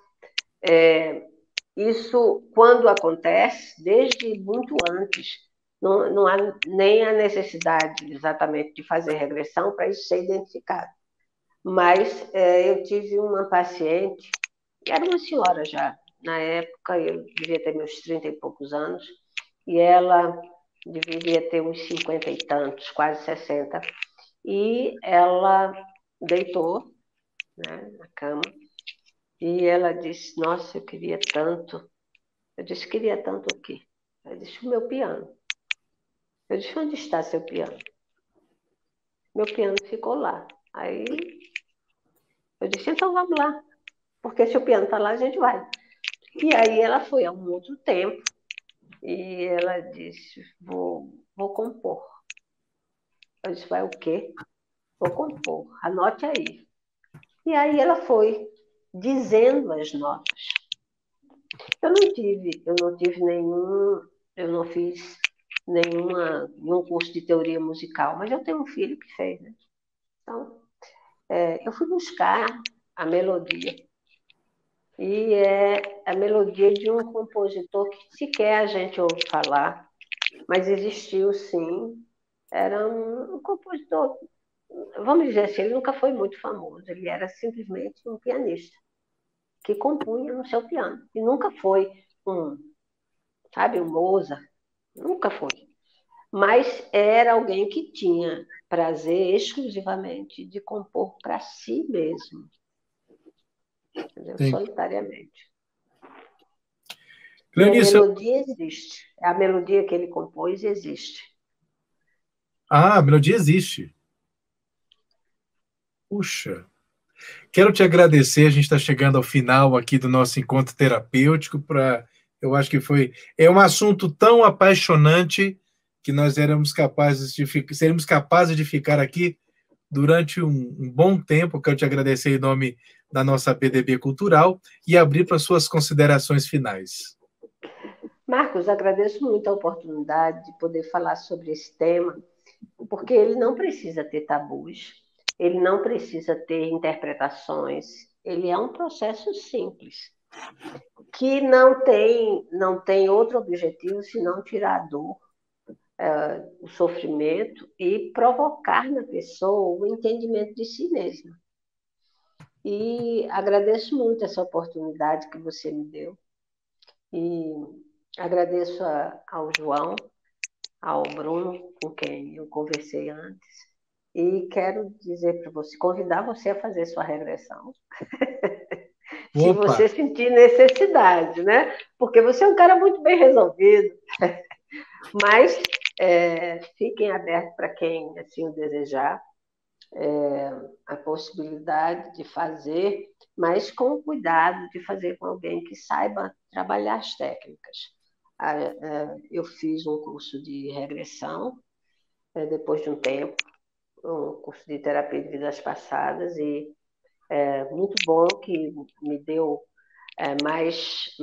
[SPEAKER 2] isso, quando acontece, desde muito antes, não há nem a necessidade exatamente de fazer regressão para isso ser identificado. Mas eu tive uma paciente, era uma senhora já, na época, eu devia ter meus 30 e poucos anos, e ela deveria ter uns 50 e tantos, quase 60, e ela deitou, né, na cama, e ela disse, nossa, eu queria tanto. Eu disse, queria tanto o quê? Ela disse, o meu piano. Eu disse, onde está seu piano? Meu piano ficou lá. Aí eu disse, então vamos lá, porque se o piano está lá, a gente vai. E aí ela foi há um outro tempo, e ela disse, vou compor. Eu disse, vai o quê? Vou compor, anote aí. E aí ela foi dizendo as notas. Eu não tive nenhum, eu não fiz nenhum curso de teoria musical, mas eu tenho um filho que fez, né? Então, eu fui buscar a melodia. E é a melodia de um compositor que sequer a gente ouve falar, mas existiu sim. Era um compositor, vamos dizer assim, ele nunca foi muito famoso, ele era simplesmente um pianista que compunha no seu piano. E nunca foi sabe, um Mozart, nunca foi. Mas era alguém que tinha prazer exclusivamente de compor para si mesmo, entendeu? Solitariamente.
[SPEAKER 1] Cleonice,
[SPEAKER 2] E a melodia existe. A melodia que ele compôs existe.
[SPEAKER 1] a melodia existe. Puxa, quero te agradecer. A gente está chegando ao final aqui do nosso encontro terapêutico. Eu acho que é um assunto tão apaixonante que nós seríamos capazes de ficar aqui durante um bom tempo. Quero te agradecer em nome da nossa PDB Cultural e abrir para suas considerações finais.
[SPEAKER 2] Marcos, agradeço muito a oportunidade de poder falar sobre esse tema, porque ele não precisa ter tabus, ele não precisa ter interpretações, ele é um processo simples, que não tem outro objetivo senão tirar a dor, o sofrimento e provocar na pessoa o entendimento de si mesma. E agradeço muito essa oportunidade que você me deu. E agradeço ao João, ao Bruno, com quem eu conversei antes. E quero dizer para você, convidar você a fazer sua regressão. Se
[SPEAKER 1] Opa!
[SPEAKER 2] você sentir necessidade, né? Porque você é um cara muito bem resolvido. Mas fiquem abertos para quem assim o desejar, a possibilidade de fazer, mas com cuidado de fazer com alguém que saiba trabalhar as técnicas. Eu fiz um curso de regressão, depois de um tempo, um curso de terapia de vidas passadas, e é muito bom, que me deu mais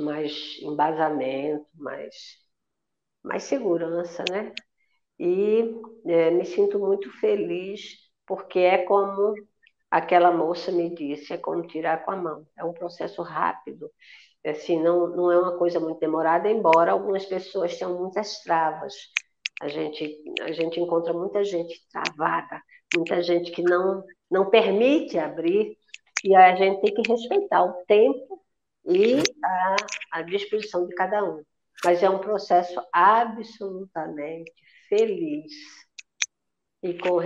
[SPEAKER 2] embasamento, mais segurança, né? E me sinto muito feliz, porque é como aquela moça me disse, é como tirar com a mão. É um processo rápido, assim, não é uma coisa muito demorada, embora algumas pessoas tenham muitas travas. A gente encontra muita gente travada, muita gente que não permite abrir, e a gente tem que respeitar o tempo e a disposição de cada um. Mas é um processo absolutamente feliz e com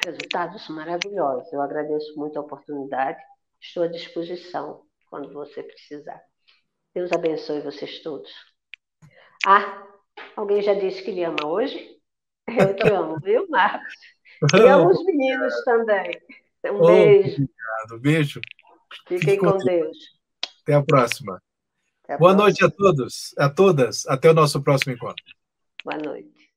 [SPEAKER 2] resultados maravilhosos. Eu agradeço muito a oportunidade, estou à disposição quando você precisar. Deus abençoe vocês todos. Alguém já disse que lhe ama hoje? Eu te amo, viu, Marcos? E amo os meninos também. Um beijo.
[SPEAKER 1] Obrigado. Beijo.
[SPEAKER 2] Fiquem com Deus.
[SPEAKER 1] Até a próxima.
[SPEAKER 2] Até a
[SPEAKER 1] Boa
[SPEAKER 2] próxima.
[SPEAKER 1] noite a todos, a todas. Até o nosso próximo encontro.
[SPEAKER 2] Boa noite.